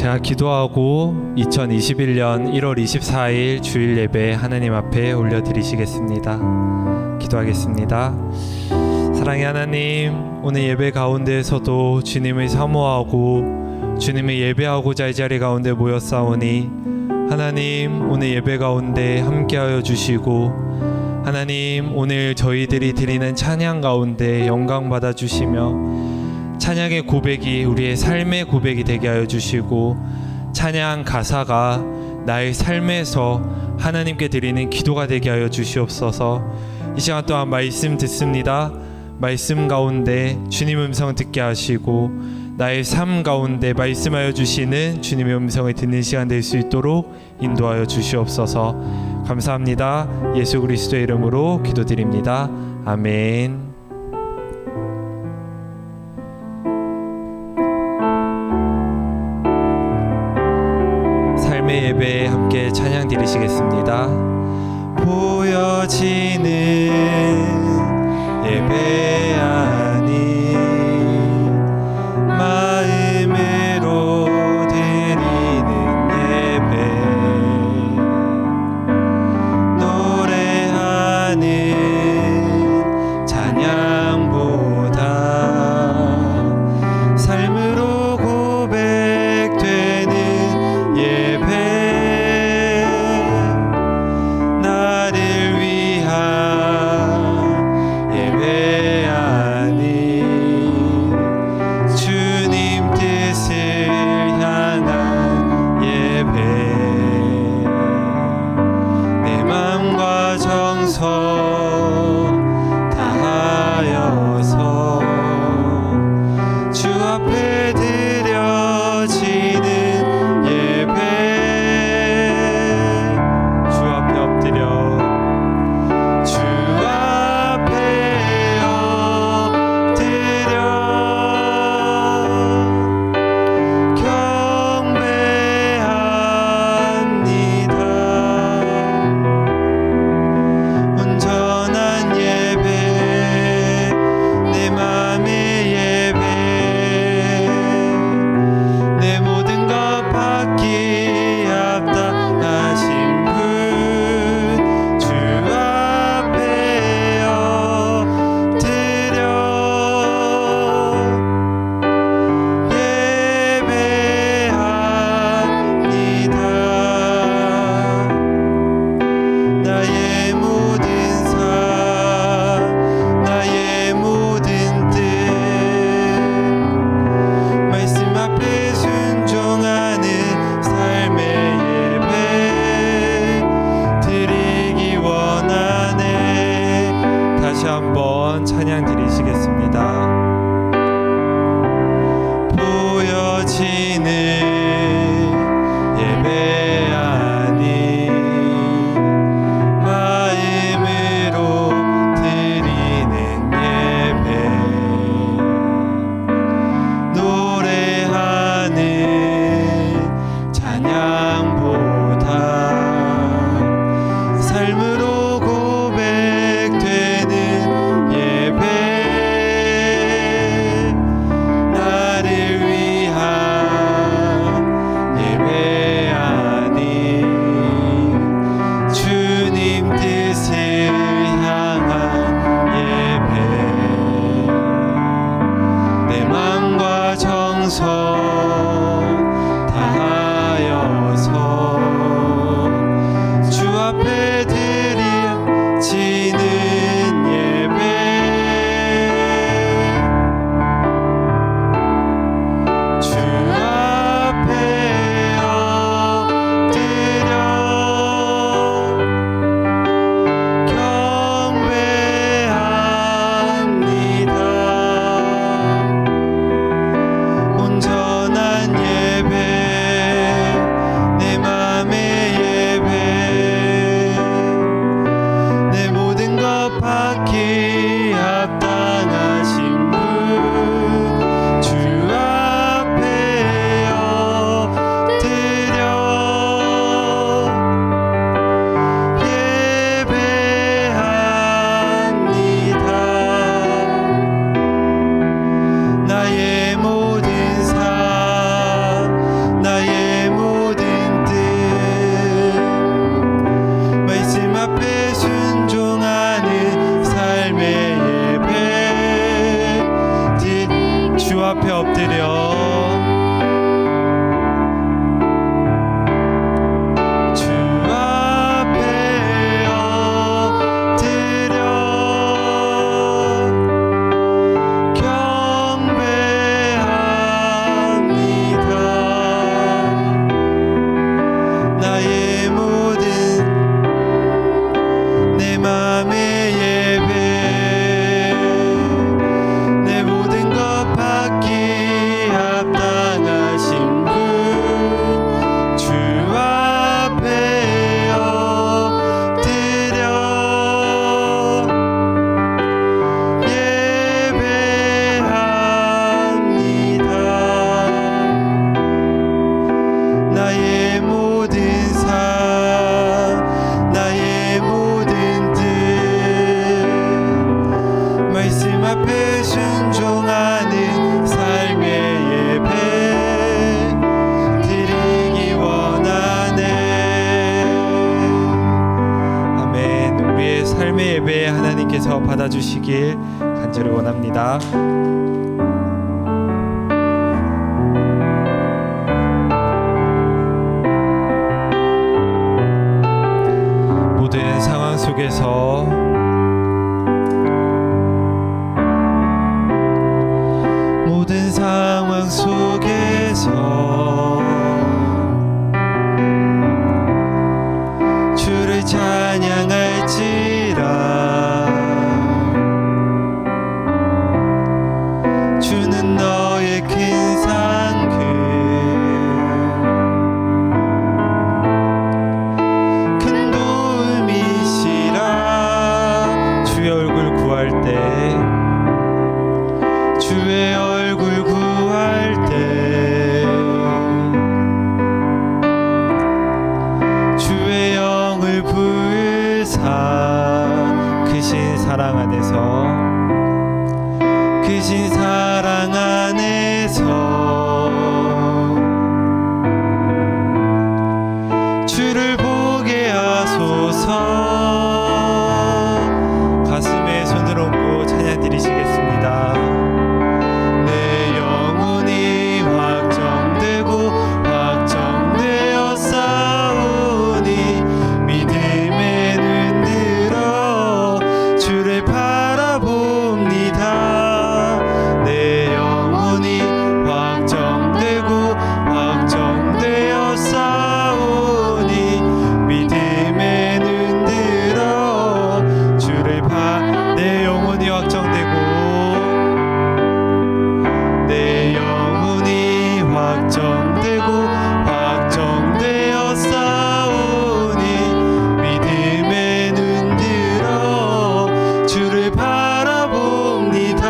제가 기도하고 2021년 1월 24일 주일 예배 하나님 앞에 올려드리시겠습니다. 기도하겠습니다. 사랑의 하나님, 오늘 예배 가운데에서도 주님을 사모하고 주님을 예배하고자 이 자리 가운데 모였사오니 하나님, 오늘 예배 가운데 함께하여 주시고 하나님, 오늘 저희들이 드리는 찬양 가운데 영광 받아 주시며 찬양의 고백이 우리의 삶의 고백이 되게 하여 주시고 찬양 가사가 나의 삶에서 하나님께 드리는 기도가 되게 하여 주시옵소서. 이 시간 또한 말씀 듣습니다. 말씀 가운데 주님 음성 듣게 하시고 나의 삶 가운데 말씀하여 주시는 주님의 음성을 듣는 시간 될 수 있도록 인도하여 주시옵소서. 감사합니다. 예수 그리스도의 이름으로 기도드립니다. 아멘. 삶의 예배에 함께 찬양 드리시겠습니다. 보여지는 예배 아니 마음으로 드리는 예배 노래하는 찬양보다 삶으로 고백되는 예배 나를 위한 삶의 예배 하나님께서 받아주시길 간절히 원합니다. 모든 상황 속에서 모든 상황 속에서 주를 찬양할지라. 주는 너의 큰 상급 큰 도움이시라. 주의 얼굴 구할 때 주의 얼굴 구할 때 주의 영을 부으사 크신 사랑 안에서 크신 사랑 안에서 주를 보게 하소서. 가슴에 손을 얹고 찬양 드리시겠습니다. 내 영혼이 확정되고 확정되어 싸우니 믿음에 눈 들어 주를 바라봅니다. 내 영혼이 확정되고 확정되어 싸우니 믿음에 눈 들어 주를 내 영혼이 확정되고 내 영혼이 확정되고 확정되어 싸우니 믿음에 눈 들어 주를 바라봅니다.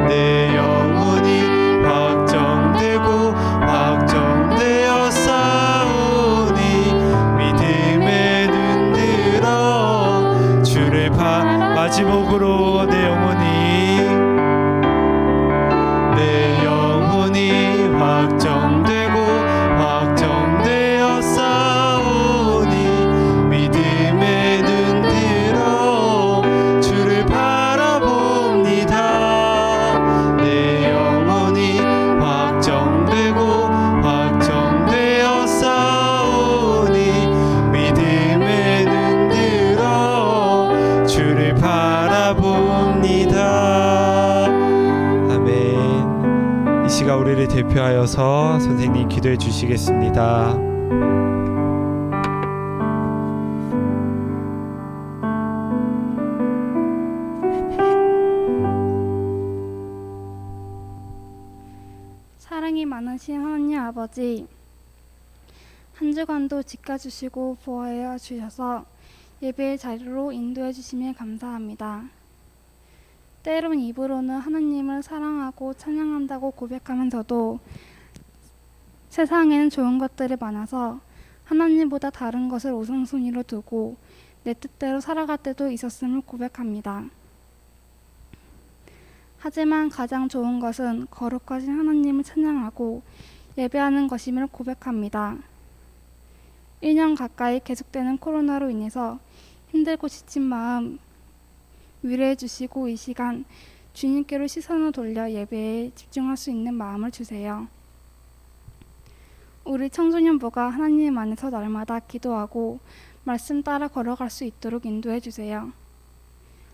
내 영혼이 확정되고 확정되어 싸우니 믿음에 눈 들어 주를 마지막으로 내 영혼이 확정되고 확정되어 싸우니 믿음에 눈 들어 주를 바라봅니다. 내 영혼이 확정되고 확정되어 싸우니 믿음에 눈 들어 주를 바라봅니다. 아멘. 이 시간 우리를 대표하여서 선생님 기도해 주시겠습니다. 사랑이 많으신 하나님 아버지, 한 주간도 지켜주시고 보호하여 주셔서 예배의 자리로 인도해 주심에 감사합니다. 때론 입으로는 하나님을 사랑하고 찬양한다고 고백하면서도 세상에는 좋은 것들이 많아서 하나님보다 다른 것을 우선순위로 두고 내 뜻대로 살아갈 때도 있었음을 고백합니다. 하지만 가장 좋은 것은 거룩하신 하나님을 찬양하고 예배하는 것임을 고백합니다. 1년 가까이 계속되는 코로나로 인해서 힘들고 지친 마음 위로해 주시고 이 시간 주님께로 시선을 돌려 예배에 집중할 수 있는 마음을 주세요. 우리 청소년부가 하나님 안에서 날마다 기도하고 말씀 따라 걸어갈 수 있도록 인도해 주세요.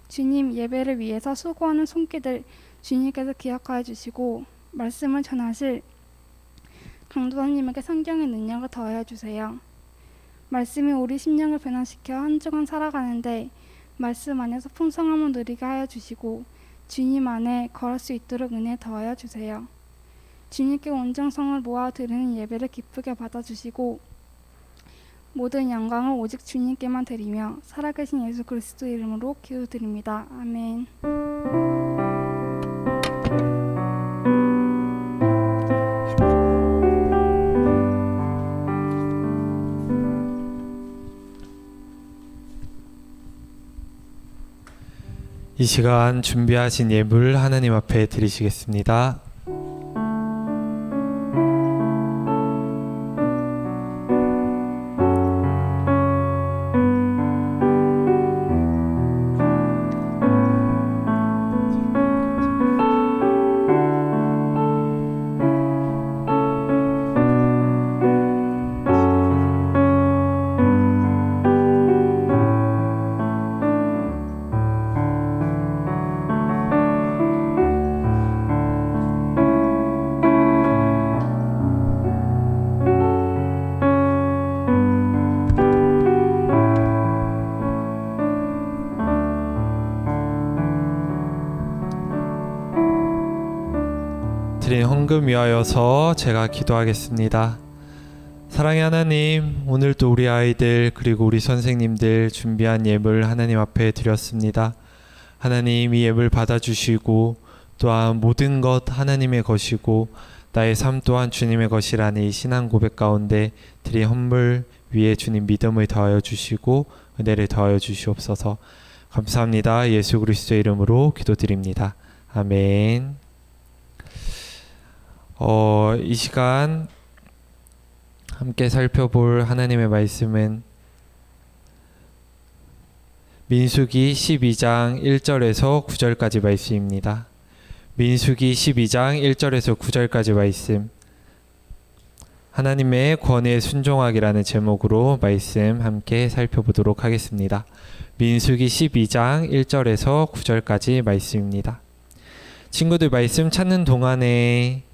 주님, 예배를 위해서 수고하는 손길들 주님께서 기억하여 주시고 말씀을 전하실 강도사님에게 성경의 능력을 더하여 주세요. 말씀이 우리 심령을 변화시켜 한 주간 살아가는데 말씀 안에서 풍성함을 누리게 하여 주시고 주님 안에 걸을 수 있도록 은혜 더하여 주세요. 주님께 온정성을 모아 드리는 예배를 기쁘게 받아주시고 모든 영광을 오직 주님께만 드리며 살아계신 예수 그리스도 이름으로 기도드립니다. 아멘. 이 시간 준비하신 예물 하나님 앞에 드리시겠습니다. 드린 헌금 위하여서 제가 기도하겠습니다. 사랑의 하나님, 오늘도 우리 아이들 그리고 우리 선생님들 준비한 예물 하나님 앞에 드렸습니다. 하나님, 이 예물 받아주시고 또한 모든 것 하나님의 것이고 나의 삶 또한 주님의 것이라는 이 신앙 고백 가운데 드린 헌물 위에 주님 믿음을 더하여 주시고 은혜를 더하여 주시옵소서. 감사합니다. 예수 그리스도의 이름으로 기도드립니다. 아멘. 이 시간 함께 살펴볼 하나님의 말씀은 민수기 12장 1절에서 9절까지 말씀입니다. 민수기 12장 1절에서 9절까지 말씀, 하나님의 권위에 순종하기라는 제목으로 말씀 함께 살펴보도록 하겠습니다. 민수기 12장 1절에서 9절까지 말씀입니다. 친구들 말씀 찾는 동안에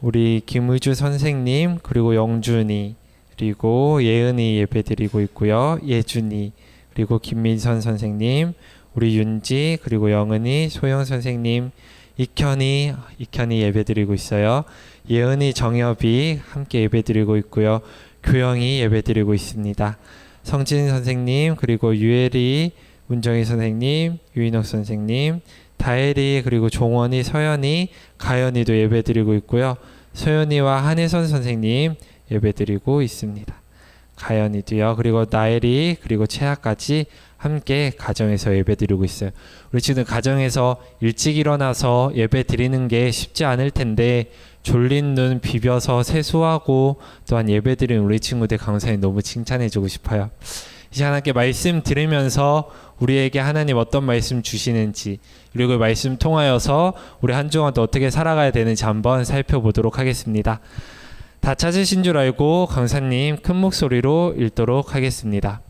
우리 김의주 선생님 그리고 영준이 그리고 예은이 예배드리고 있고요. 예준이 그리고 김민선 선생님, 우리 윤지 그리고 영은이, 소영 선생님, 익현이 예배드리고 있어요. 예은이, 정엽이 함께 예배드리고 있고요. 교영이 예배드리고 있습니다. 성진 선생님 그리고 유엘이, 문정희 선생님, 유인옥 선생님, 다혜리 그리고 종원이, 서연이, 가연이도 예배드리고 있고요. 소연이와 한혜선 선생님 예배드리고 있습니다. 가연이도요. 그리고 나엘이 그리고 채아까지 함께 가정에서 예배드리고 있어요. 우리 지금 가정에서 일찍 일어나서 예배드리는 게 쉽지 않을 텐데 졸린 눈 비벼서 세수하고 또한 예배드리는 우리 친구들 강사님 너무 칭찬해주고 싶어요. 이 시간 함께 말씀 들으면서 우리에게 하나님 어떤 말씀 주시는지 그리고 말씀 통하여서 우리 한 주간도 어떻게 살아가야 되는지 한번 살펴보도록 하겠습니다. 다 찾으신 줄 알고 강사님 큰 목소리로 읽도록 하겠습니다.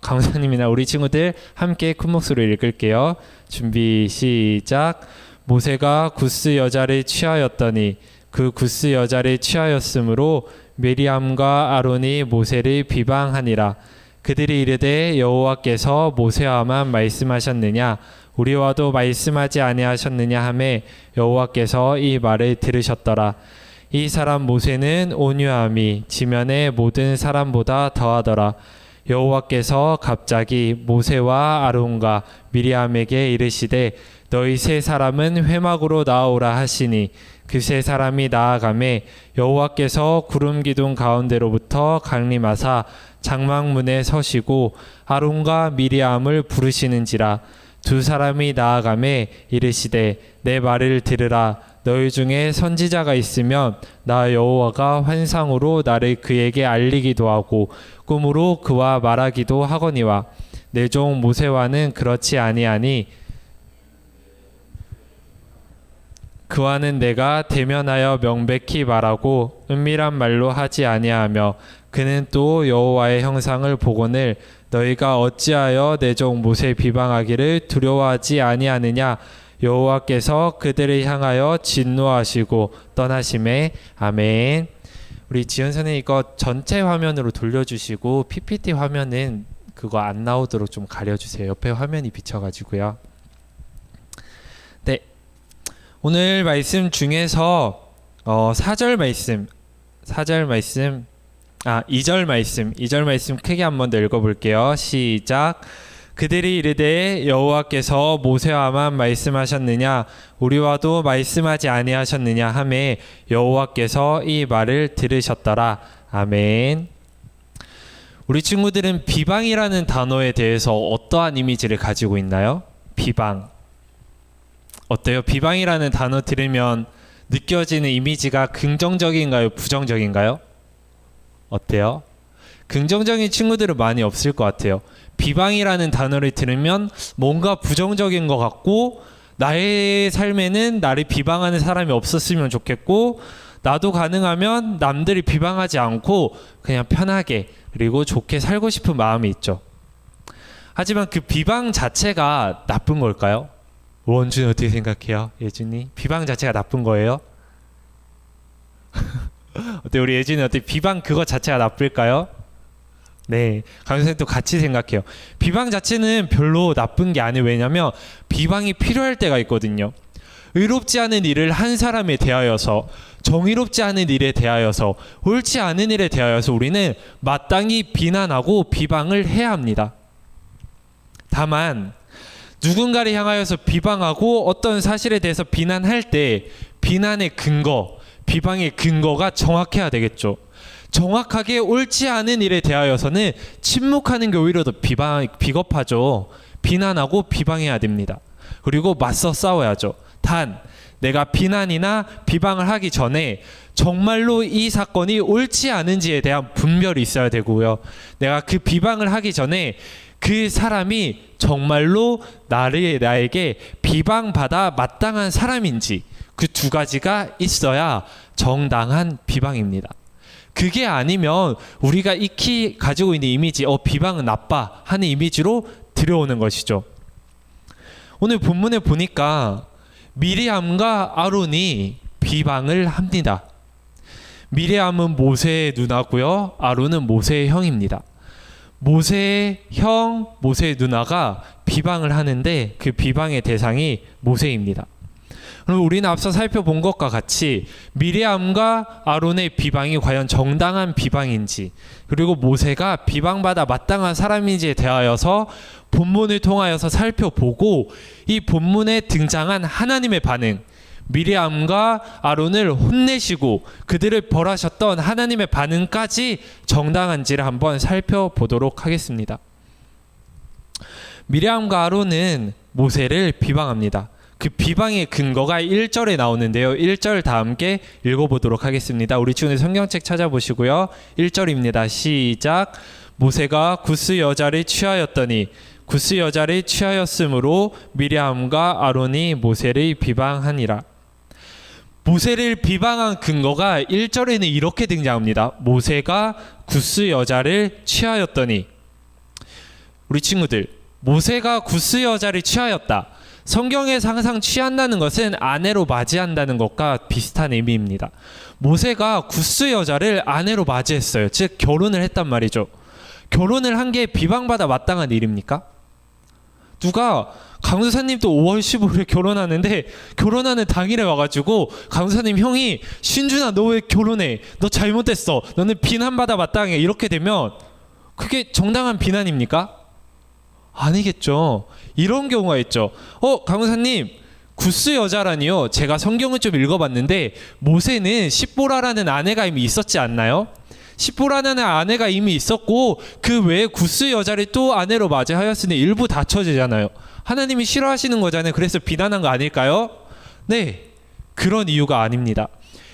강사님이나 우리 친구들 함께 큰 목소리로 읽을게요. 준비 시작. 모세가 구스 여자를 취하였더니 그 구스 여자를 취하였으므로 미리암과 아론이 모세를 비방하니라. 그들이 이르되 여호와께서 모세와만 말씀하셨느냐 우리와도 말씀하지 아니하셨느냐 하매 여호와께서 이 말을 들으셨더라. 이 사람 모세는 온유함이 지면의 모든 사람보다 더하더라. 여호와께서 갑자기 모세와 아론과 미리암에게 이르시되 너희 세 사람은 회막으로 나아오라 하시니 그 세 사람이 나아가매 여호와께서 구름 기둥 가운데로부터 강림하사 장막문에 서시고 아론과 미리암을 부르시는지라. 두 사람이 나아가매 이르시되 내 말을 들으라. 너희 중에 선지자가 있으면 나 여호와가 환상으로 나를 그에게 알리기도 하고 꿈으로 그와 말하기도 하거니와 내 종 모세와는 그렇지 아니하니 그와는 내가 대면하여 명백히 말하고 은밀한 말로 하지 아니하며 그는 또 여호와의 형상을 보거늘 너희가 어찌하여 내 종 모세 비방하기를 두려워하지 아니하느냐. 여호와께서 그들을 향하여 진노하시고 떠나심에. 아멘. 우리 지연 선생님 이거 전체 화면으로 돌려주시고 PPT 화면은 그거 안 나오도록 좀 가려주세요. 옆에 화면이 비쳐가지고요. 네, 오늘 말씀 중에서 2절 말씀 크게 한번 더 읽어볼게요. 시작. 그들이 이르되 여호와께서 모세와만 말씀하셨느냐 우리와도 말씀하지 아니하셨느냐 하매 여호와께서 이 말을 들으셨더라. 아멘. 우리 친구들은 비방이라는 단어에 대해서 어떠한 이미지를 가지고 있나요? 비방 어때요? 비방이라는 단어 들으면 느껴지는 이미지가 긍정적인가요? 부정적인가요? 어때요? 긍정적인 친구들은 많이 없을 것 같아요. 비방이라는 단어를 들으면 뭔가 부정적인 것 같고 나의 삶에는 나를 비방하는 사람이 없었으면 좋겠고 나도 가능하면 남들이 비방하지 않고 그냥 편하게 그리고 좋게 살고 싶은 마음이 있죠. 하지만 그 비방 자체가 나쁜 걸까요? 원준이 어떻게 생각해요? 예준이? 비방 자체가 나쁜 거예요? 어때 우리 예준이 어때 비방 그거 자체가 나쁠까요? 네, 강선생님도 같이 생각해요. 비방 자체는 별로 나쁜 게 아니에요. 왜냐면 비방이 필요할 때가 있거든요. 의롭지 않은 일을 한 사람에 대하여서, 정의롭지 않은 일에 대하여서, 옳지 않은 일에 대하여서 우리는 마땅히 비난하고 비방을 해야 합니다. 다만 누군가를 향하여서 비방하고 어떤 사실에 대해서 비난할 때 비난의 근거, 비방의 근거가 정확해야 되겠죠. 정확하게 옳지 않은 일에 대하여서는 침묵하는 게 오히려 더 비겁하죠. 비난하고 비방해야 됩니다. 그리고 맞서 싸워야죠. 단 내가 비난이나 비방을 하기 전에 정말로 이 사건이 옳지 않은지에 대한 분별이 있어야 되고요. 내가 그 비방을 하기 전에 그 사람이 정말로 나에게 비방받아 마땅한 사람인지, 그 두 가지가 있어야 정당한 비방입니다. 그게 아니면 우리가 익히 가지고 있는 이미지, 비방은 나빠 하는 이미지로 들여오는 것이죠. 오늘 본문에 보니까 미리암과 아론이 비방을 합니다. 미리암은 모세의 누나고요, 아론은 모세의 형입니다. 모세의 형, 모세의 누나가 비방을 하는데 그 비방의 대상이 모세입니다. 그럼 우리는 앞서 살펴본 것과 같이 미리암과 아론의 비방이 과연 정당한 비방인지, 그리고 모세가 비방받아 마땅한 사람인지에 대하여서 본문을 통하여서 살펴보고, 이 본문에 등장한 하나님의 반응, 미리암과 아론을 혼내시고 그들을 벌하셨던 하나님의 반응까지 정당한지를 한번 살펴보도록 하겠습니다. 미리암과 아론은 모세를 비방합니다. 그 비방의 근거가 1절에 나오는데요. 1절 다 함께 읽어보도록 하겠습니다. 우리 친구들 성경책 찾아보시고요. 1절입니다. 시작. 모세가 구스 여자를 취하였더니 구스 여자를 취하였으므로 미리암과 아론이 모세를 비방하니라. 모세를 비방한 근거가 1절에는 이렇게 등장합니다. 모세가 구스 여자를 취하였더니. 우리 친구들, 모세가 구스 여자를 취하였다. 성경에서 항상 취한다는 것은 아내로 맞이한다는 것과 비슷한 의미입니다. 모세가 구스 여자를 아내로 맞이했어요. 즉 결혼을 했단 말이죠. 결혼을 한 게 비방받아 마땅한 일입니까? 누가 강수사님도 5월 15일에 결혼하는데 결혼하는 당일에 와가지고 강수사님 형이 신준아 너 왜 결혼해? 너 잘못됐어. 너는 비난받아 마땅해. 이렇게 되면 그게 정당한 비난입니까? 아니겠죠. 이런 경우가 있죠. 강사님, 구스 여자라니요. 제가 성경을 좀 읽어봤는데 모세는 십보라라는 아내가 이미 있었지 않나요? 십보라는 아내가 이미 있었고 그 외에 구스 여자를 또 아내로 맞이하였으니 일부 다처제잖아요. 하나님이 싫어하시는 거잖아요. 그래서 비난한 거 아닐까요? 네, 그런 이유가 아닙니다.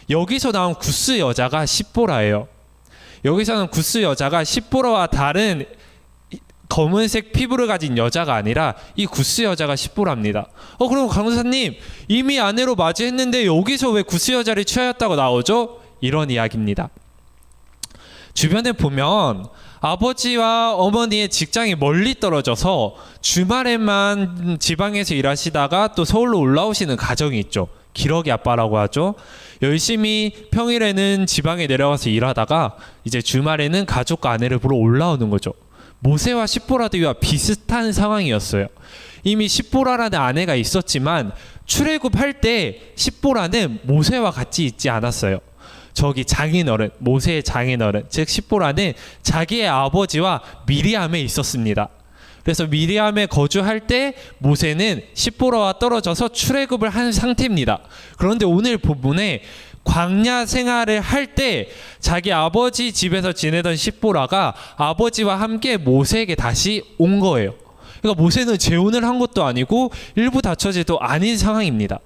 여기서 나온 구스 여자가 십보라예요. 여기서는 구스 여자가 십보라와 다른 검은색 피부를 가진 여자가 아니라 이 구스 여자가 십보라입니다. 그럼 강사님 이미 아내로 맞이했는데 여기서 왜 구스 여자를 취하였다고 나오죠? 이런 이야기입니다. 주변에 보면 아버지와 어머니의 직장이 멀리 떨어져서 주말에만 지방에서 일하시다가 또 서울로 올라오시는 가정이 있죠. 기러기 아빠라고 하죠. 열심히 평일에는 지방에 내려가서 일하다가 이제 주말에는 가족과 아내를 보러 올라오는 거죠. 모세와 십보라도 이와 비슷한 상황이었어요. 이미 십보라라는 아내가 있었지만 출애굽할 때 십보라는 모세와 같이 있지 않았어요. 저기 장인어른, 모세의 장인어른, 즉 십보라는 자기의 아버지와 미리암에 있었습니다. 그래서 미리암에 거주할 때 모세는 십보라와 떨어져서 출애굽을 한 상태입니다. 그런데 오늘 본문에 광야 생활을 할 때 자기 아버지 집에서 지내던 십보라가 아버지와 함께 모세에게 다시 온 거예요. 그러니까 모세는 재혼을 한 것도 아니고 일부 다처제도 아닌 상황입니다.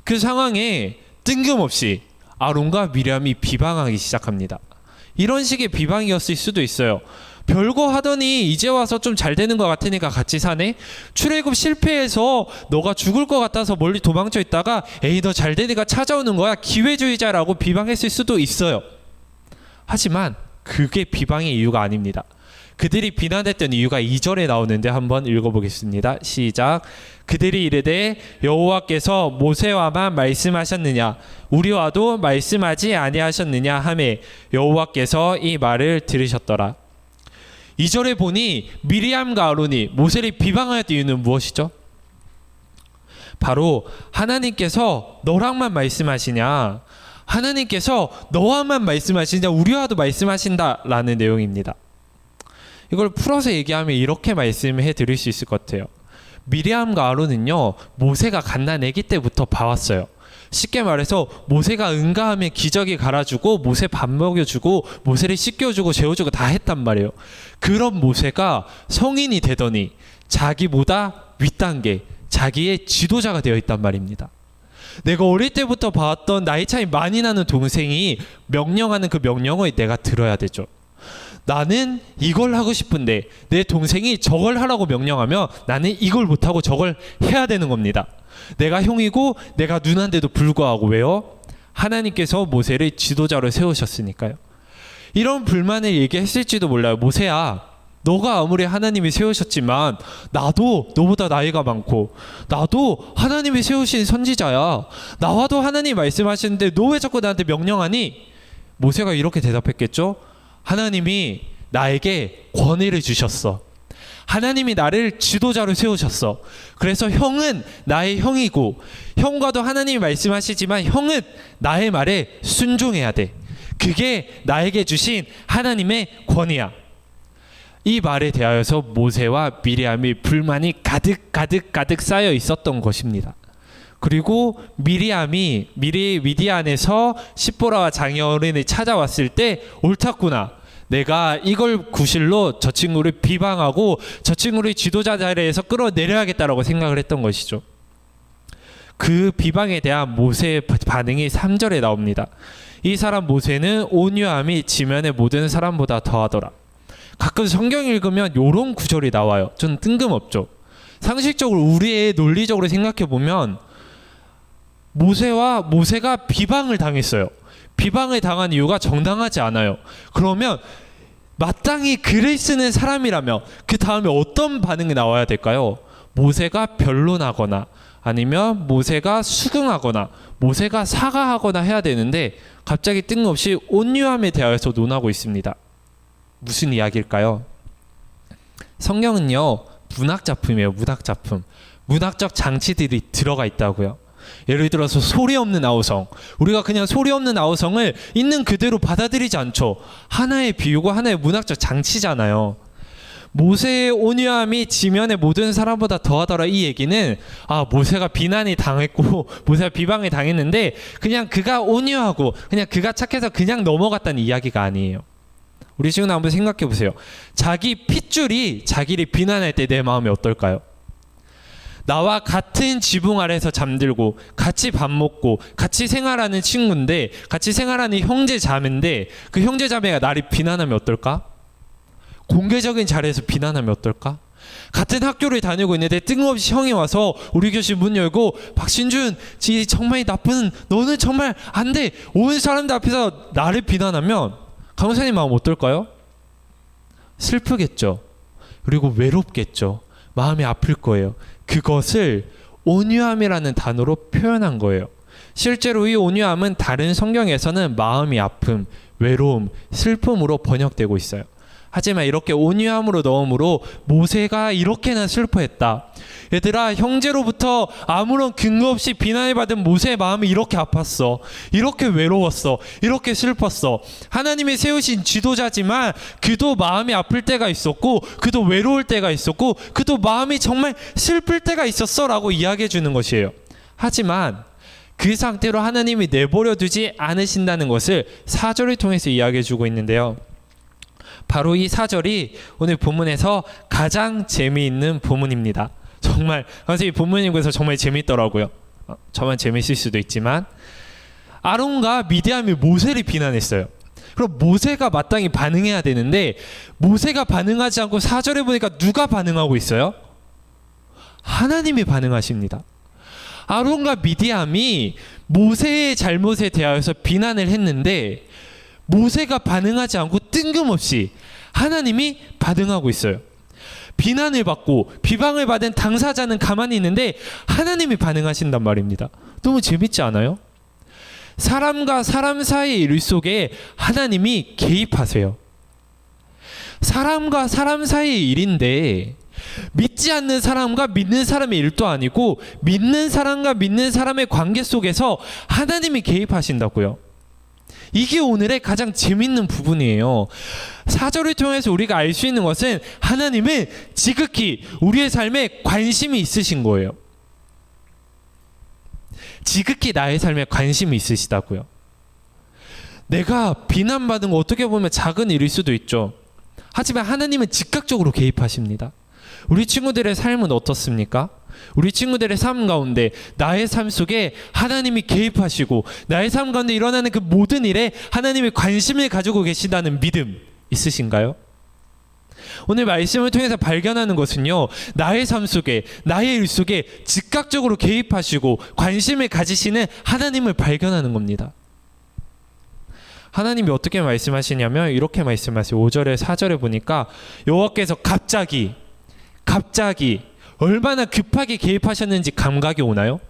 그 상황에 뜬금없이 아론과 미리암이 비방하기 시작합니다. 이런 식의 비방이었을 수도 있어요. 별거 하더니 이제 와서 좀 잘 되는 것 같으니까 같이 사네? 출애굽 실패해서 너가 죽을 것 같아서 멀리 도망쳐 있다가 에이 너 잘 되니까 찾아오는 거야, 기회주의자라고 비방했을 수도 있어요. 하지만 그게 비방의 이유가 아닙니다. 그들이 비난했던 이유가 2절에 나오는데 한번 읽어보겠습니다. 시작. 그들이 이르되 여호와께서 모세와만 말씀하셨느냐 우리와도 말씀하지 아니하셨느냐 하매 여호와께서 이 말을 들으셨더라. 2절에 보니 미리암과 아론이 모세를 비방하였던 이유는 무엇이죠? 바로 하나님께서 너랑만 말씀하시냐, 하나님께서 너와만 말씀하시냐, 우리와도 말씀하신다라는 내용입니다. 이걸 풀어서 얘기하면 이렇게 말씀해 드릴 수 있을 것 같아요. 미리암과 아론은요, 모세가 갓난아기 때부터 봐왔어요. 쉽게 말해서 모세가 응가하면 기저귀 갈아주고 모세 밥 먹여주고 모세를 씻겨주고 재워주고 다 했단 말이에요. 그런 모세가 성인이 되더니 자기보다 윗단계, 자기의 지도자가 되어 있단 말입니다. 내가 어릴 때부터 봐왔던 나이 차이 많이 나는 동생이 명령하는 그 명령을 내가 들어야 되죠. 나는 이걸 하고 싶은데 내 동생이 저걸 하라고 명령하면 나는 이걸 못하고 저걸 해야 되는 겁니다. 내가 형이고 내가 누나인데도 불구하고. 왜요? 하나님께서 모세를 지도자로 세우셨으니까요. 이런 불만을 얘기했을지도 몰라요. 모세야, 너가 아무리 하나님이 세우셨지만 나도 너보다 나이가 많고 나도 하나님이 세우신 선지자야. 나와도 하나님 말씀하시는데 너 왜 자꾸 나한테 명령하니? 모세가 이렇게 대답했겠죠. 하나님이 나에게 권위를 주셨어. 하나님이 나를 지도자로 세우셨어. 그래서 형은 나의 형이고 형과도 하나님이 말씀하시지만 형은 나의 말에 순종해야 돼. 그게 나에게 주신 하나님의 권위야. 이 말에 대하여서 모세와 미리암이 불만이 가득 쌓여 있었던 것입니다. 그리고 미리암이 미디안에서 십보라와 장여린을 찾아왔을 때 옳았구나, 내가 이걸 구실로 저 친구를 비방하고 저 친구를 지도자 자리에서 끌어내려야겠다라고 생각을 했던 것이죠. 그 비방에 대한 모세의 반응이 3절에 나옵니다. 이 사람 모세는 온유함이 지면의 모든 사람보다 더하더라. 가끔 성경 읽으면 이런 구절이 나와요. 좀 뜬금없죠. 상식적으로 우리의 논리적으로 생각해 보면 모세가 비방을 당했어요. 비방을 당한 이유가 정당하지 않아요. 그러면 마땅히 글을 쓰는 사람이라면 그 다음에 어떤 반응이 나와야 될까요? 모세가 변론하거나 아니면 모세가 수긍하거나 모세가 사과하거나 해야 되는데 갑자기 뜬금없이 온유함에 대하여서 논하고 있습니다. 무슨 이야기일까요? 성경은요, 문학작품이에요. 문학작품. 문학적 장치들이 들어가 있다고요. 예를 들어서 소리 없는 아우성, 우리가 그냥 소리 없는 아우성을 있는 그대로 받아들이지 않죠. 하나의 비유고 하나의 문학적 장치잖아요. 모세의 온유함이 지면의 모든 사람보다 더하더라. 이 얘기는 모세가 비난이 당했고 모세가 비방을 당했는데 그냥 그가 온유하고 그냥 그가 착해서 그냥 넘어갔다는 이야기가 아니에요. 우리 지금 한번 생각해 보세요. 자기 핏줄이 자기를 비난할 때 내 마음이 어떨까요? 나와 같은 지붕 아래서 잠들고 같이 밥 먹고 같이 생활하는 친구인데, 같이 생활하는 형제 자매인데 그 형제 자매가 나를 비난하면 어떨까? 공개적인 자리에서 비난하면 어떨까? 같은 학교를 다니고 있는데 뜬금없이 형이 와서 우리 교실 문 열고 박신준, 정말 나쁜, 너는 정말 안 돼, 온 사람들 앞에서 나를 비난하면 강사님 마음 어떨까요? 슬프겠죠. 그리고 외롭겠죠. 마음이 아플 거예요. 그것을 온유함이라는 단어로 표현한 거예요. 실제로 이 온유함은 다른 성경에서는 마음이 아픔, 외로움, 슬픔으로 번역되고 있어요. 하지만 이렇게 온유함으로 넣음으로 모세가 이렇게나 슬퍼했다. 얘들아, 형제로부터 아무런 근거 없이 비난을 받은 모세의 마음이 이렇게 아팠어. 이렇게 외로웠어. 이렇게 슬펐어. 하나님이 세우신 지도자지만 그도 마음이 아플 때가 있었고 그도 외로울 때가 있었고 그도 마음이 정말 슬플 때가 있었어 라고 이야기해 주는 것이에요. 하지만 그 상태로 하나님이 내버려 두지 않으신다는 것을 4절을 통해서 이야기해 주고 있는데요. 바로 이 4절이 오늘 본문에서 가장 재미있는 본문입니다. 정말 선생님 본문 읽으면서 정말 재밌더라고요. 저만 재밌을 수도 있지만 아론과 미디안이 모세를 비난했어요. 그럼 모세가 마땅히 반응해야 되는데 모세가 반응하지 않고 4절에 보니까 누가 반응하고 있어요? 하나님이 반응하십니다. 아론과 미디안이 모세의 잘못에 대하여서 비난을 했는데 모세가 반응하지 않고 뜬금없이 하나님이 반응하고 있어요. 비난을 받고 비방을 받은 당사자는 가만히 있는데 하나님이 반응하신단 말입니다. 너무 재밌지 않아요? 사람과 사람 사이의 일 속에 하나님이 개입하세요. 사람과 사람 사이의 일인데 믿지 않는 사람과 믿는 사람의 일도 아니고 믿는 사람과 믿는 사람의 관계 속에서 하나님이 개입하신다고요. 이게 오늘의 가장 재밌는 부분이에요. 4절을 통해서 우리가 알 수 있는 것은 하나님은 지극히 우리의 삶에 관심이 있으신 거예요. 지극히 나의 삶에 관심이 있으시다고요. 내가 비난받은 거 어떻게 보면 작은 일일 수도 있죠. 하지만 하나님은 즉각적으로 개입하십니다. 우리 친구들의 삶은 어떻습니까? 우리 친구들의 삶 가운데 나의 삶 속에 하나님이 개입하시고 나의 삶 가운데 일어나는 그 모든 일에 하나님이 관심을 가지고 계신다는 믿음 있으신가요? 오늘 말씀을 통해서 발견하는 것은요, 나의 삶 속에 나의 일 속에 즉각적으로 개입하시고 관심을 가지시는 하나님을 발견하는 겁니다. 하나님이 어떻게 말씀하시냐면 이렇게 말씀하세요. 5절에 4절에 보니까 여호와께서 갑자기 얼마나 급하게 개입하셨는지 감각이 오나요?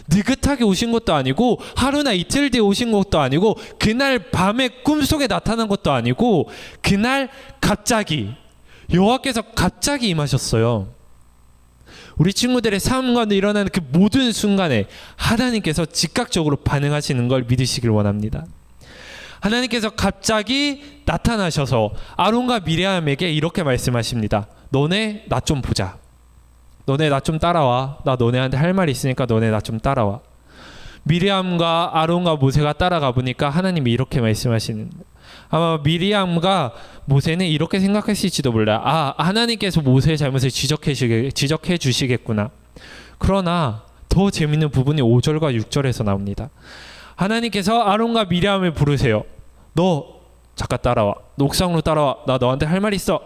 느긋하게 오신 것도 아니고 하루나 이틀 뒤에 오신 것도 아니고 그날 밤에 꿈속에 나타난 것도 아니고 그날 갑자기 여호와께서 갑자기 임하셨어요. 우리 친구들의 삶 가운데 일어나는 그 모든 순간에 하나님께서 즉각적으로 반응하시는 걸 믿으시길 원합니다. 하나님께서 갑자기 나타나셔서 아론과 미리암에게 이렇게 말씀하십니다. 너네 나 좀 보자. 너네 나 좀 따라와. 나 너네한테 할 말이 있으니까 너네 나 좀 따라와. 미리암과 아론과 모세가 따라가 보니까 하나님이 이렇게 말씀하시는, 아마 미리암과 모세는 이렇게 생각했을지도 몰라요. 하나님께서 모세의 잘못을 지적해 주시겠구나. 그러나 더 재밌는 부분이 5절과 6절에서 나옵니다. 하나님께서 아론과 미리암을 부르세요. 너 잠깐 따라와. 너 옥상으로 따라와. 나 너한테 할 말 있어.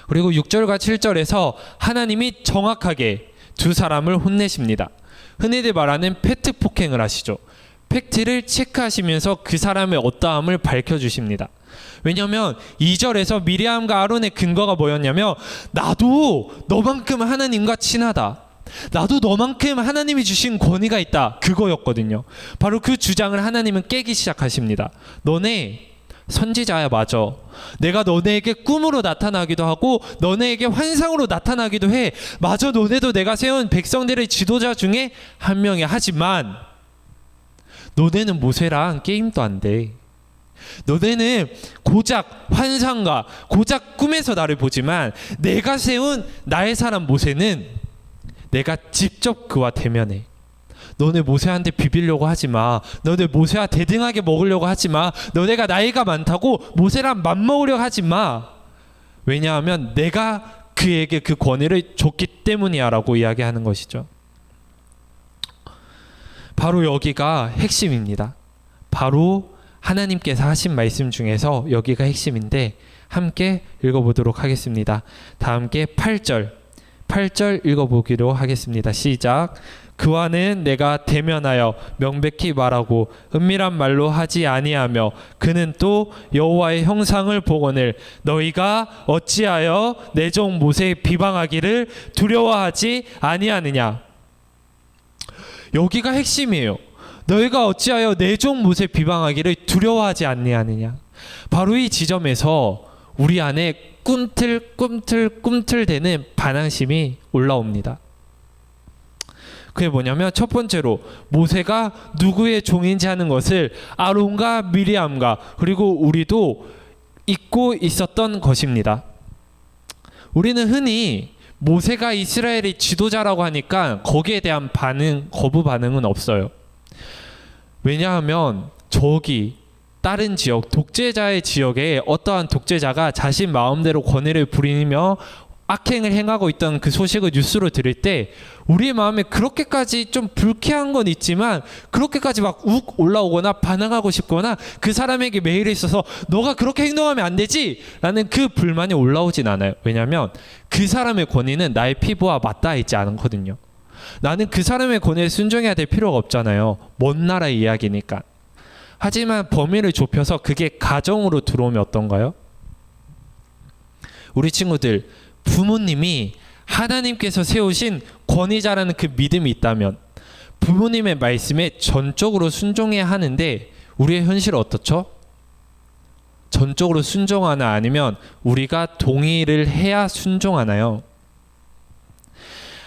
그리고 6절과 7절에서 하나님이 정확하게 두 사람을 혼내십니다. 흔히들 말하는 팩트 폭행을 하시죠. 팩트를 체크하시면서 그 사람의 어떠함을 밝혀주십니다. 왜냐하면 2절에서 미리암과 아론의 근거가 뭐였냐면 나도 너만큼 하나님과 친하다. 나도 너만큼 하나님이 주신 권위가 있다. 그거였거든요. 바로 그 주장을 하나님은 깨기 시작하십니다. 너네 선지자야 맞아. 내가 너네에게 꿈으로 나타나기도 하고 너네에게 환상으로 나타나기도 해. 맞아, 너네도 내가 세운 백성들의 지도자 중에 한 명이야. 하지만 너네는 모세랑 게임도 안 돼. 너네는 고작 환상과 고작 꿈에서 나를 보지만 내가 세운 나의 사람 모세는 내가 직접 그와 대면해. 너네 모세한테 비비려고 하지 마. 너네 모세와 대등하게 먹으려고 하지 마. 너네가 나이가 많다고 모세랑 맘먹으려고 하지 마. 왜냐하면 내가 그에게 그 권위를 줬기 때문이야 라고 이야기하는 것이죠. 바로 여기가 핵심입니다. 바로 하나님께서 하신 말씀 중에서 여기가 핵심인데 함께 읽어보도록 하겠습니다. 다 함께 8절 읽어보기로 하겠습니다. 시작. 그와는 내가 대면하여 명백히 말하고 은밀한 말로 하지 아니하며 그는 또 여호와의 형상을 보거늘 너희가 어찌하여 내 종 모세 비방하기를 두려워하지 아니하느냐. 여기가 핵심이에요. 너희가 어찌하여 내 종 모세 비방하기를 두려워하지 아니하느냐. 바로 이 지점에서 우리 안에 꿈틀대는 반항심이 올라옵니다. 그게 뭐냐면 첫 번째로 모세가 누구의 종인지 하는 것을 아론과 미리암과 그리고 우리도 잊고 있었던 것입니다. 우리는 흔히 모세가 이스라엘의 지도자라고 하니까 거기에 대한 거부 반응은 없어요. 왜냐하면 저기 다른 지역, 독재자의 지역에 어떠한 독재자가 자신 마음대로 권위를 부리며 악행을 행하고 있던 그 소식을 뉴스로 들을 때 우리의 마음에 그렇게까지 좀 불쾌한 건 있지만 그렇게까지 막 욱 올라오거나 반항하고 싶거나 그 사람에게 메일에 있어서 너가 그렇게 행동하면 안 되지 라는 그 불만이 올라오진 않아요. 왜냐하면 그 사람의 권위는 나의 피부와 맞닿아 있지 않거든요. 나는 그 사람의 권위에 순종해야 될 필요가 없잖아요. 먼 나라의 이야기니까. 하지만 범위를 좁혀서 그게 가정으로 들어오면 어떤가요? 우리 친구들, 부모님이 하나님께서 세우신 권위자라는 그 믿음이 있다면 부모님의 말씀에 전적으로 순종해야 하는데 우리의 현실은 어떻죠? 전적으로 순종하나 아니면 우리가 동의를 해야 순종하나요?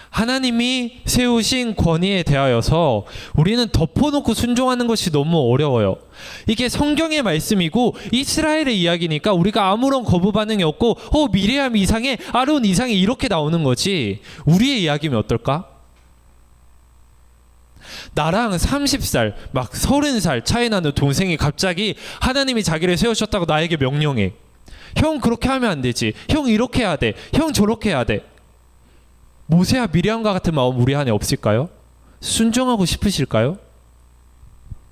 하나님이 세우신 권위에 대하여서 우리는 덮어놓고 순종하는 것이 너무 어려워요. 이게 성경의 말씀이고 이스라엘의 이야기니까 우리가 아무런 거부 반응이 없고 미리암 이상해, 아론 이상해 이렇게 나오는 거지. 우리의 이야기면 어떨까? 나랑 30살 막 30살 차이 나는 동생이 갑자기 하나님이 자기를 세우셨다고 나에게 명령해. 형 그렇게 하면 안 되지, 형 이렇게 해야 돼, 형 저렇게 해야 돼. 모세와 미리암과 같은 마음 우리 안에 없을까요? 순종하고 싶으실까요?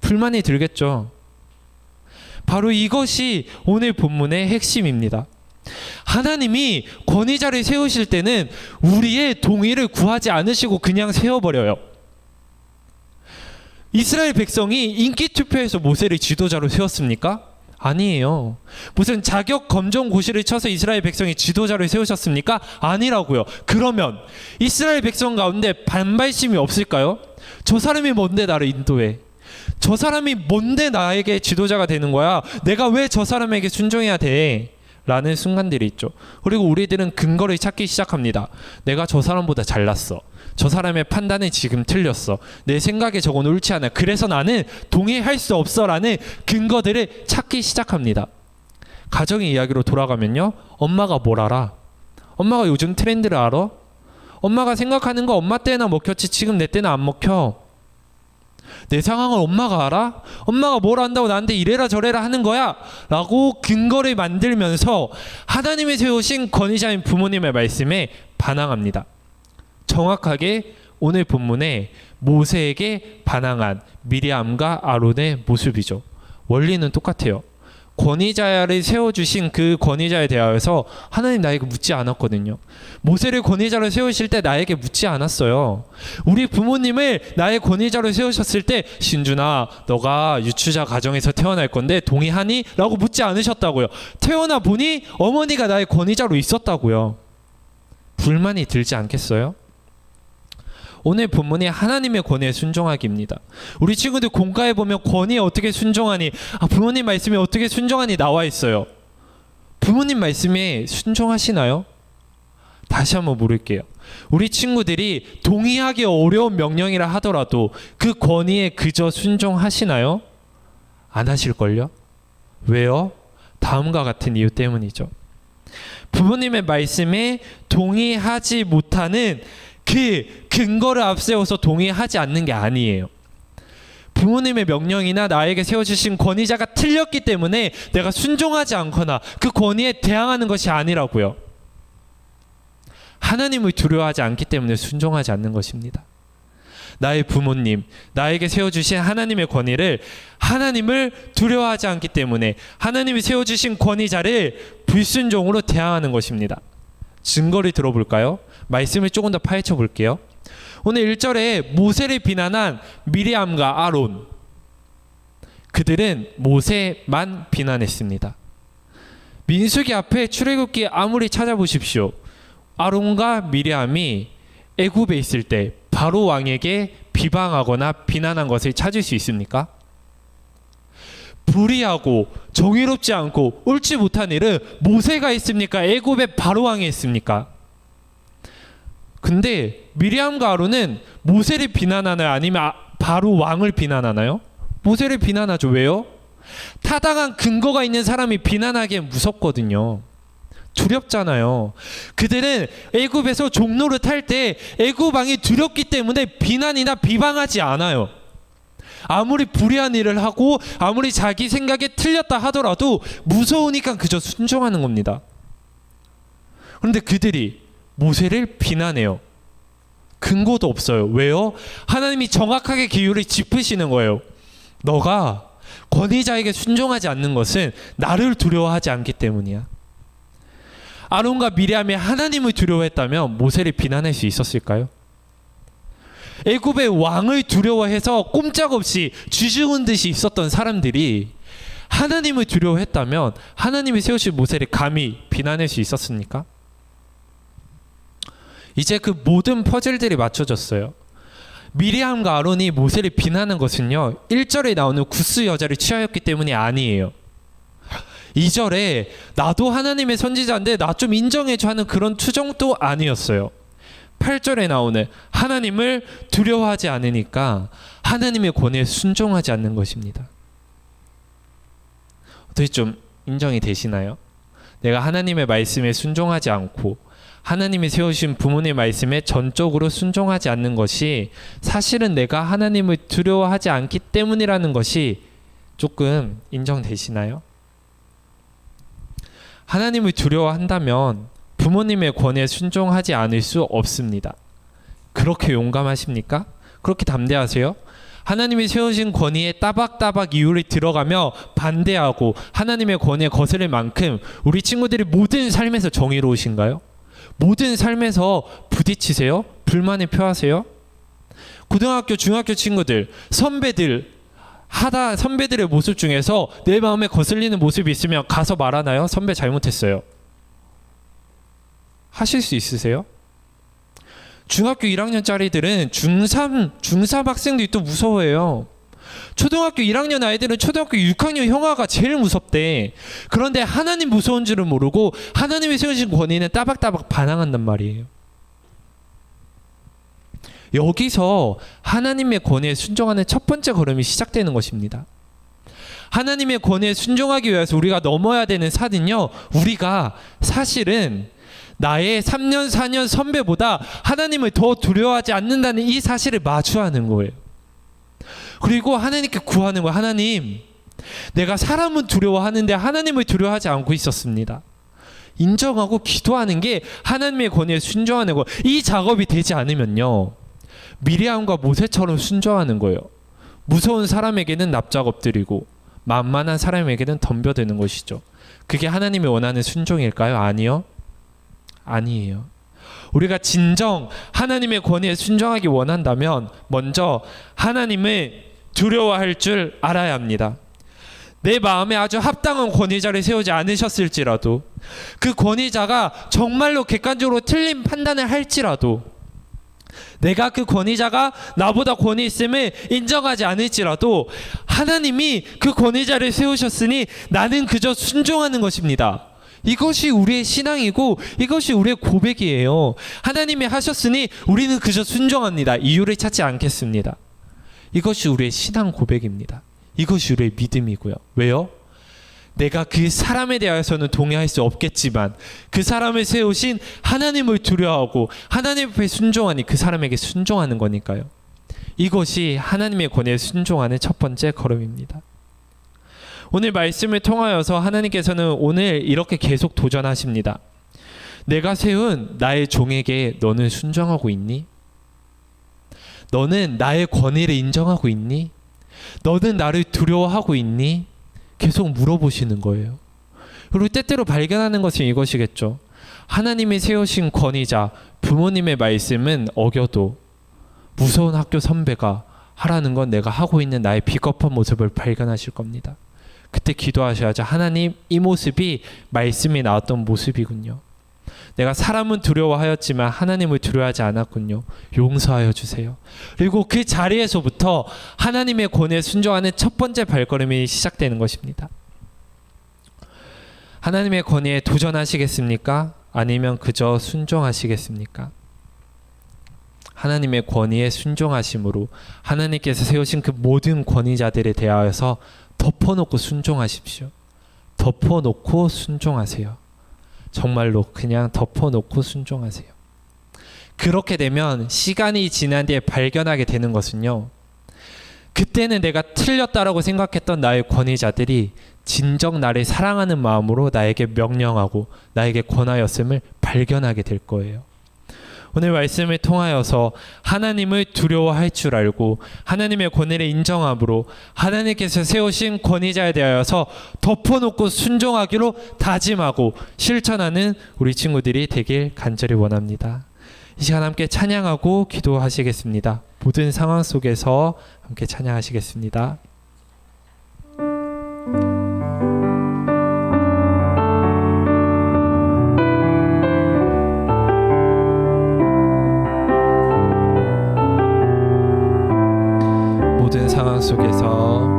불만이 들겠죠. 바로 이것이 오늘 본문의 핵심입니다. 하나님이 권위자를 세우실 때는 우리의 동의를 구하지 않으시고 그냥 세워버려요. 이스라엘 백성이 인기 투표에서 모세를 지도자로 세웠습니까? 아니에요. 무슨 자격 검정 고시를 쳐서 이스라엘 백성이 지도자를 세우셨습니까? 아니라고요. 그러면 이스라엘 백성 가운데 반발심이 없을까요? 저 사람이 뭔데 나를 인도해? 저 사람이 뭔데 나에게 지도자가 되는 거야? 내가 왜 저 사람에게 순종해야 돼? 라는 순간들이 있죠. 그리고 우리들은 근거를 찾기 시작합니다. 내가 저 사람보다 잘났어. 저 사람의 판단은 지금 틀렸어. 내 생각에 저건 옳지 않아. 그래서 나는 동의할 수 없어 라는 근거들을 찾기 시작합니다. 가정의 이야기로 돌아가면요, 엄마가 뭘 알아? 엄마가 요즘 트렌드를 알아? 엄마가 생각하는 거 엄마 때나 먹혔지 지금 내 때는 안 먹혀. 내 상황을 엄마가 알아? 엄마가 뭘 안다고 나한테 이래라 저래라 하는 거야? 라고 근거를 만들면서 하나님이 세우신 권위자인 부모님의 말씀에 반항합니다. 정확하게 오늘 본문에 모세에게 반항한 미리암과 아론의 모습이죠. 원리는 똑같아요. 권위자를 세워주신 그 권위자에 대하여서 하나님 나에게 묻지 않았거든요. 모세를 권위자로 세우실 때 나에게 묻지 않았어요. 우리 부모님을 나의 권위자로 세우셨을 때 신준아 너가 유추자 가정에서 태어날 건데 동의하니? 라고 묻지 않으셨다고요. 태어나 보니 어머니가 나의 권위자로 있었다고요. 불만이 들지 않겠어요? 오늘 본문이 하나님의 권위에 순종하기입니다. 우리 친구들 공과에 보면 권위에 어떻게 순종하니, 부모님 말씀에 어떻게 순종하니 나와 있어요. 부모님 말씀에 순종하시나요? 다시 한번 물을게요. 우리 친구들이 동의하기 어려운 명령이라 하더라도 그 권위에 그저 순종하시나요? 안 하실걸요? 왜요? 다음과 같은 이유 때문이죠. 부모님의 말씀에 동의하지 못하는 그 근거를 앞세워서 동의하지 않는 게 아니에요. 부모님의 명령이나 나에게 세워주신 권위자가 틀렸기 때문에 내가 순종하지 않거나 그 권위에 대항하는 것이 아니라고요. 하나님을 두려워하지 않기 때문에 순종하지 않는 것입니다. 나의 부모님, 나에게 세워주신 하나님의 권위를 하나님을 두려워하지 않기 때문에 하나님이 세워주신 권위자를 불순종으로 대항하는 것입니다. 증거를 들어볼까요? 말씀을 조금 더 파헤쳐 볼게요. 오늘 1절에 모세를 비난한 미리암과 아론, 그들은 모세만 비난했습니다. 민수기 앞에 출애굽기 아무리 찾아보십시오. 아론과 미리암이 애굽에 있을 때 바로 왕에게 비방하거나 비난한 것을 찾을 수 있습니까? 불의하고 정의롭지 않고 옳지 못한 일은 모세가 했습니까? 애굽의 바로 왕이 했습니까? 근데 미리암과 아론은 모세를 비난하나요? 아니면 바로 왕을 비난하나요? 모세를 비난하죠. 왜요? 타당한 근거가 있는 사람이 비난하기엔 무섭거든요. 두렵잖아요. 그들은 애굽에서 종로를 탈 때 애굽 왕이 두렵기 때문에 비난이나 비방하지 않아요. 아무리 불의한 일을 하고 아무리 자기 생각에 틀렸다 하더라도 무서우니까 그저 순종하는 겁니다. 그런데 그들이 모세를 비난해요. 근거도 없어요. 왜요? 하나님이 정확하게 기율을 짚으시는 거예요. 너가 권위자에게 순종하지 않는 것은 나를 두려워하지 않기 때문이야. 아론과 미리암이 하나님을 두려워했다면 모세를 비난할 수 있었을까요? 애굽의 왕을 두려워해서 꼼짝없이 쥐죽은 듯이 있었던 사람들이 하나님을 두려워했다면 하나님이 세우신 모세를 감히 비난할 수 있었습니까? 이제 그 모든 퍼즐들이 맞춰졌어요. 미리암과 아론이 모세를 비난한 것은요, 1절에 나오는 구스 여자를 취하였기 때문이 아니에요. 2절에 나도 하나님의 선지자인데 나 좀 인정해줘 하는 그런 투정도 아니었어요. 8절에 나오는 하나님을 두려워하지 않으니까 하나님의 권위에 순종하지 않는 것입니다. 어떻게 좀 인정이 되시나요? 내가 하나님의 말씀에 순종하지 않고 하나님이 세우신 부모님의 말씀에 전적으로 순종하지 않는 것이 사실은 내가 하나님을 두려워하지 않기 때문이라는 것이 조금 인정되시나요? 하나님을 두려워한다면 부모님의 권위에 순종하지 않을 수 없습니다. 그렇게 용감하십니까? 그렇게 담대하세요? 하나님이 세우신 권위에 따박따박 이유를 들어가며 반대하고 하나님의 권위에 거스를 만큼 우리 친구들이 모든 삶에서 정의로우신가요? 모든 삶에서 부딪히세요? 불만을 표하세요? 고등학교, 중학교 친구들, 선배들의 모습 중에서 내 마음에 거슬리는 모습이 있으면 가서 말하나요? 선배 잘못했어요. 하실 수 있으세요? 중학교 1학년짜리들은 중3 학생들이 또 무서워해요. 초등학교 1학년 아이들은 초등학교 6학년 형아가 제일 무섭대. 그런데 하나님 무서운 줄은 모르고 하나님이 세우신 권위는 따박따박 반항한단 말이에요. 여기서 하나님의 권위에 순종하는 첫 번째 걸음이 시작되는 것입니다. 하나님의 권위에 순종하기 위해서 우리가 넘어야 되는 산은요, 우리가 사실은 나의 3년 4년 선배보다 하나님을 더 두려워하지 않는다는 이 사실을 마주하는 거예요. 그리고 하나님께 구하는 거예요. 하나님, 내가 사람은 두려워하는데 하나님을 두려워하지 않고 있었습니다. 인정하고 기도하는 게 하나님의 권위에 순종하는 거예요. 이 작업이 되지 않으면요, 미리암과 모세처럼 순종하는 거예요. 무서운 사람에게는 납작 엎드리고 만만한 사람에게는 덤벼드는 것이죠. 그게 하나님이 원하는 순종일까요? 아니요. 아니에요. 우리가 진정 하나님의 권위에 순종하기 원한다면 먼저 하나님을 두려워할 줄 알아야 합니다. 내 마음에 아주 합당한 권위자를 세우지 않으셨을지라도, 그 권위자가 정말로 객관적으로 틀린 판단을 할지라도, 내가 그 권위자가 나보다 권위 있음을 인정하지 않을지라도 하나님이 그 권위자를 세우셨으니 나는 그저 순종하는 것입니다. 이것이 우리의 신앙이고 이것이 우리의 고백이에요. 하나님이 하셨으니 우리는 그저 순종합니다. 이유를 찾지 않겠습니다. 이것이 우리의 신앙 고백입니다. 이것이 우리의 믿음이고요. 왜요? 내가 그 사람에 대해서는 동의할 수 없겠지만 그 사람을 세우신 하나님을 두려워하고 하나님 앞에 순종하니 그 사람에게 순종하는 거니까요. 이것이 하나님의 권위에 순종하는 첫 번째 걸음입니다. 오늘 말씀을 통하여서 하나님께서는 오늘 이렇게 계속 도전하십니다. 내가 세운 나의 종에게 너는 순종하고 있니? 너는 나의 권위를 인정하고 있니? 너는 나를 두려워하고 있니? 계속 물어보시는 거예요. 그리고 때때로 발견하는 것은 이것이겠죠. 하나님이 세우신 권위자, 부모님의 말씀은 어겨도 무서운 학교 선배가 하라는 건 내가 하고 있는 나의 비겁한 모습을 발견하실 겁니다. 그때 기도하셔야죠. 하나님, 이 모습이 말씀이 나왔던 모습이군요. 내가 사람은 두려워하였지만 하나님을 두려워하지 않았군요. 용서하여 주세요. 그리고 그 자리에서부터 하나님의 권위에 순종하는 첫 번째 발걸음이 시작되는 것입니다. 하나님의 권위에 도전하시겠습니까? 아니면 그저 순종하시겠습니까? 하나님의 권위에 순종하심으로 하나님께서 세우신 그 모든 권위자들에 대하여서 덮어놓고 순종하십시오. 덮어놓고 순종하세요. 정말로 그냥 덮어놓고 순종하세요. 그렇게 되면 시간이 지난 뒤에 발견하게 되는 것은요, 그때는 내가 틀렸다라고 생각했던 나의 권위자들이 진정 나를 사랑하는 마음으로 나에게 명령하고 나에게 권하였음을 발견하게 될 거예요. 오늘 말씀을 통하여서 하나님을 두려워할 줄 알고 하나님의 권위를 인정함으로 하나님께서 세우신 권위자에 대하여서 덮어놓고 순종하기로 다짐하고 실천하는 우리 친구들이 되길 간절히 원합니다. 이 시간 함께 찬양하고 기도하시겠습니다. 모든 상황 속에서 함께 찬양하시겠습니다. 모든 상황 속에서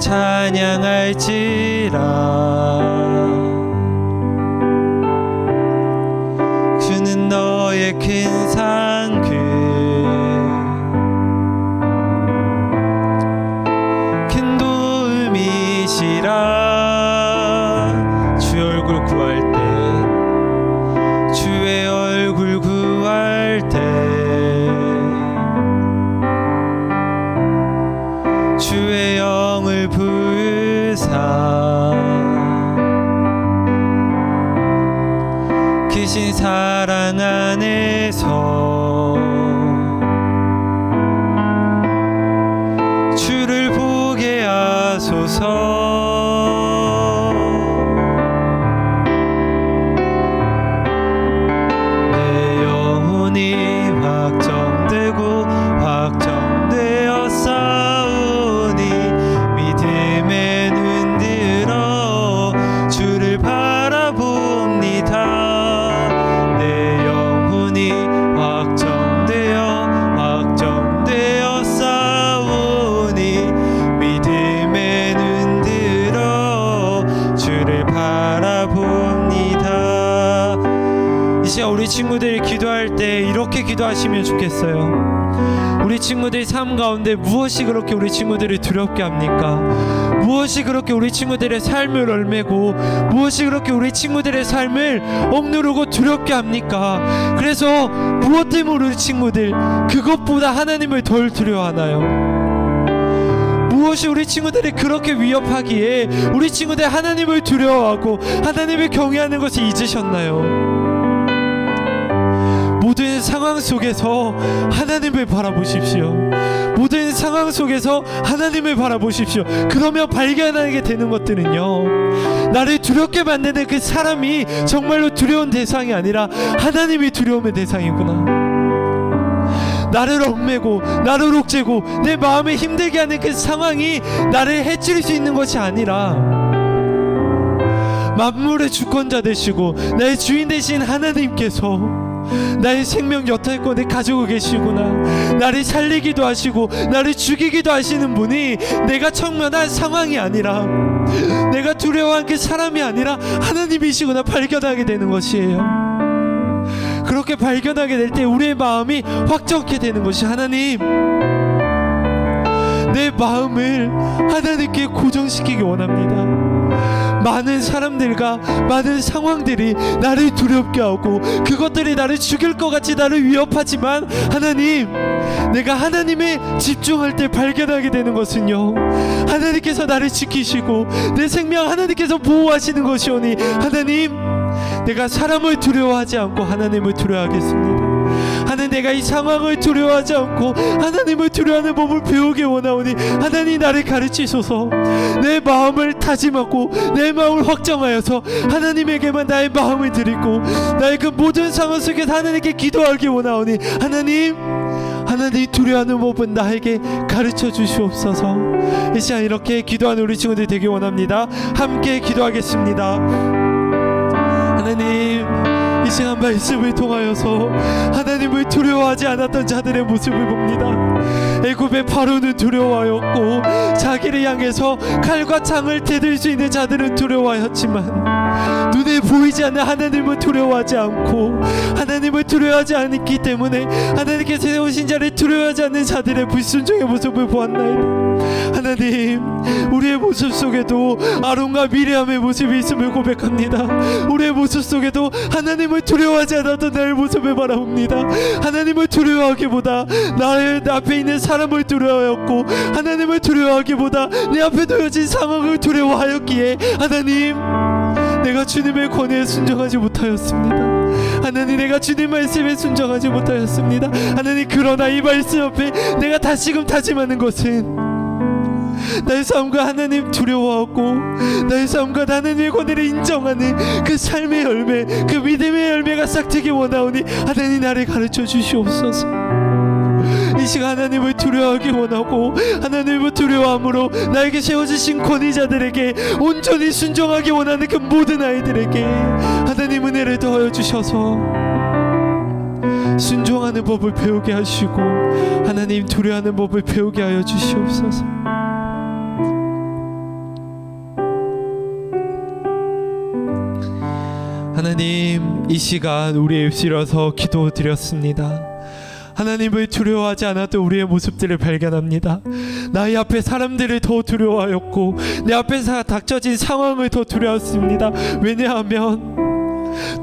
찬양할지라. 주는 너의 큰 상급 큰 도움이시라. 주의 얼굴 구할 때 주의 얼굴 구할 때 주의 영을 부으사 크신 사랑 안에서 주를 보게 하소서. 내 영혼이 확정되고 확정되어 싸우니 믿음에 눈 들어 주를 바라봅니다. 내 영혼이 확정되어 싸우니 믿음에 눈 들어 주를 바라봅니다. 이 시간 우리 친구들이 기도할 때 이렇게 기도하시면 좋겠어요. 우리 친구들 삶 가운데 무엇이 그렇게 우리 친구들을 두렵게 합니까? 무엇이 그렇게 우리 친구들의 삶을 얽매고 무엇이 그렇게 우리 친구들의 삶을 억누르고 두렵게 합니까? 그래서 무엇 때문에 우리 친구들 그것보다 하나님을 덜 두려워하나요? 무엇이 우리 친구들이 그렇게 위협하기에 우리 친구들 하나님을 두려워하고 하나님을 경외하는 것을 잊으셨나요? 모든 상황 속에서 하나님을 바라보십시오. 모든 상황 속에서 하나님을 바라보십시오. 그러면 발견하게 되는 것들은요, 나를 두렵게 만드는 그 사람이 정말로 두려운 대상이 아니라 하나님이 두려움의 대상이구나. 나를 얽매고 나를 옥죄고 내 마음을 힘들게 하는 그 상황이 나를 해칠 수 있는 것이 아니라 만물의 주권자 되시고 나의 주인 되신 하나님께서 나의 생명 여탈권을 가지고 계시구나. 나를 살리기도 하시고 나를 죽이기도 하시는 분이 내가 청면한 상황이 아니라 내가 두려워한 그 사람이 아니라 하나님이시구나 발견하게 되는 것이에요. 그렇게 발견하게 될 때 우리의 마음이 확정케 되는 것이, 하나님, 내 마음을 하나님께 고정시키기 원합니다. 많은 사람들과 많은 상황들이 나를 두렵게 하고 그것들이 나를 죽일 것 같이 나를 위협하지만, 하나님, 내가 하나님에 집중할 때 발견하게 되는 것은요, 하나님께서 나를 지키시고 내 생명 하나님께서 보호하시는 것이오니, 하나님, 내가 사람을 두려워하지 않고 하나님을 두려워하겠습니다. 하나님, 내가 이 상황을 두려워하지 않고 하나님을 두려워하는 법을 배우기 원하오니 하나님 나를 가르치소서. 내 마음을 다짐하고 내 마음을 확정하여서 하나님에게만 나의 마음을 드리고 나의 그 모든 상황 속에서 하나님께 기도하기 원하오니 하나님 두려워하는 법은 나에게 가르쳐 주시옵소서. 이 시간 이렇게 기도하는 우리 친구들이 되기 원합니다. 함께 기도하겠습니다. 하나님, 이 시간 말씀을 통하여서 하나님을 두려워하지 않았던 자들의 모습을 봅니다. 애굽의 바로는 두려워하였고 자기를 향해서 칼과 창을 대들 수 있는 자들은 두려워하였지만 눈에 보이지 않는 하나님을 두려워하지 않고 하나님을 두려워하지 않기 때문에 하나님께서 세우신 자를 두려워하지 않는 자들의 불순종의 모습을 보았나이다. 하나님, 우리의 모습 속에도 아론과 미리암의 모습이 있음을 고백합니다. 우리의 모습 속에도 하나님을 두려워하지 않았던 나의 모습을 바라봅니다. 하나님을 두려워하기보다 나의 앞에 있는 사람을 두려워하였고 하나님을 두려워하기보다 내 앞에 놓여진 상황을 두려워하였기에 하나님, 내가 주님의 권위에 순종하지 못하였습니다. 하나님, 내가 주님 말씀에 순종하지 못하였습니다. 하나님, 그러나 이 말씀 앞에 내가 다시금 다짐하는 것은 나의 삶과 하나님 두려워하고 나의 삶과 하나님의 권위를 인정하는 그 삶의 열매, 그 믿음의 열매가 싹트기 원하오니 하나님 나를 가르쳐 주시옵소서. 이 시간 하나님을 두려워하기 원하고 하나님을 두려워함으로 나에게 세워주신 권위자들에게 온전히 순종하기 원하는 그 모든 아이들에게 하나님 은혜를 더하여 주셔서 순종하는 법을 배우게 하시고 하나님 두려워하는 법을 배우게 하여 주시옵소서. 하나님, 이 시간 우리의 입술어서 기도드렸습니다. 하나님을 두려워하지 않아도 우리의 모습들을 발견합니다. 나의 앞에 사람들을 더 두려워하였고 내 앞에서 닥쳐진 상황을 더 두려웠습니다. 왜냐하면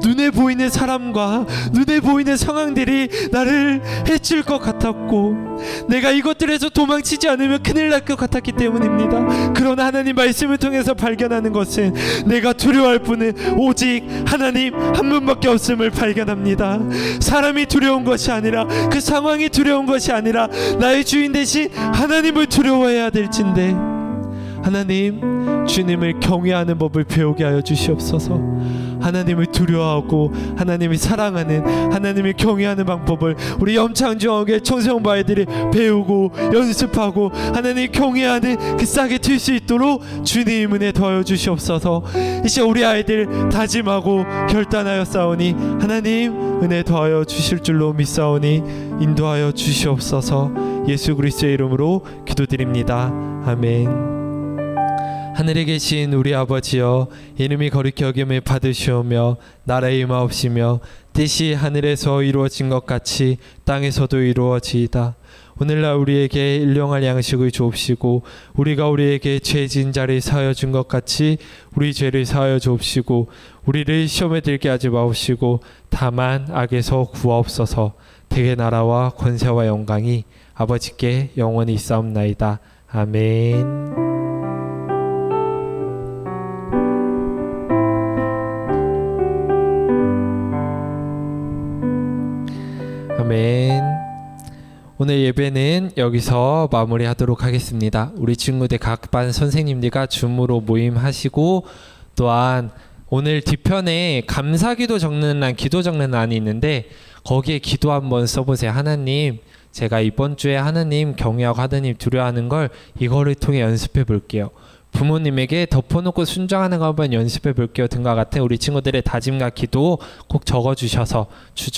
눈에 보이는 사람과 눈에 보이는 상황들이 나를 해칠 것 같았고 내가 이것들에서 도망치지 않으면 큰일 날 것 같았기 때문입니다. 그러나 하나님 말씀을 통해서 발견하는 것은 내가 두려워할 분은 오직 하나님 한 분밖에 없음을 발견합니다. 사람이 두려운 것이 아니라 그 상황이 두려운 것이 아니라 나의 주인 대신 하나님을 두려워해야 될진데 하나님, 주님을 경외하는 법을 배우게 하여 주시옵소서. 하나님을 두려워하고 하나님을 사랑하는, 하나님을 경외하는 방법을 우리 염창중앙교회 청소년바이들이 배우고 연습하고 하나님을 경외하는 그 싹에 틀 수 있도록 주님 은혜 더하여 주시옵소서. 이제 우리 아이들 다짐하고 결단하였사오니 하나님 은혜 더하여 주실 줄로 믿사오니 인도하여 주시옵소서. 예수 그리스도의 이름으로 기도드립니다. 아멘. 하늘에 계신 우리 아버지여, 이름이 거룩히 여김을 받으시오며 나라의 임하옵시며 뜻이 하늘에서 이루어진 것 같이 땅에서도 이루어지이다. 오늘날 우리에게 일용할 양식을 주옵시고 우리가 우리에게 죄 지은 자를 사하여 준 것 같이 우리 죄를 사하여 주옵시고 우리를 시험에 들게 하지 마옵시고 다만 악에서 구하옵소서. 대개 나라와 권세와 영광이 아버지께 영원히 있사옵나이다. 아멘. 아멘. 오늘 예배는 여기서 마무리하도록 하겠습니다. 우리 친구들 각 반 선생님들과 줌으로 모임하시고 또한 오늘 뒤편에 감사기도 적는 欄, 기도 적는 란이 있는데 거기에 기도 한번 써보세요. 하나님, 제가 이번 주에 하나님 경외하고 하나님 두려워하는 걸 이거를 통해 연습해 볼게요. 부모님에게 덮어놓고 순종하는 거 한번 연습해 볼게요 등과 같은 우리 친구들의 다짐과 기도 꼭 적어주셔서 주주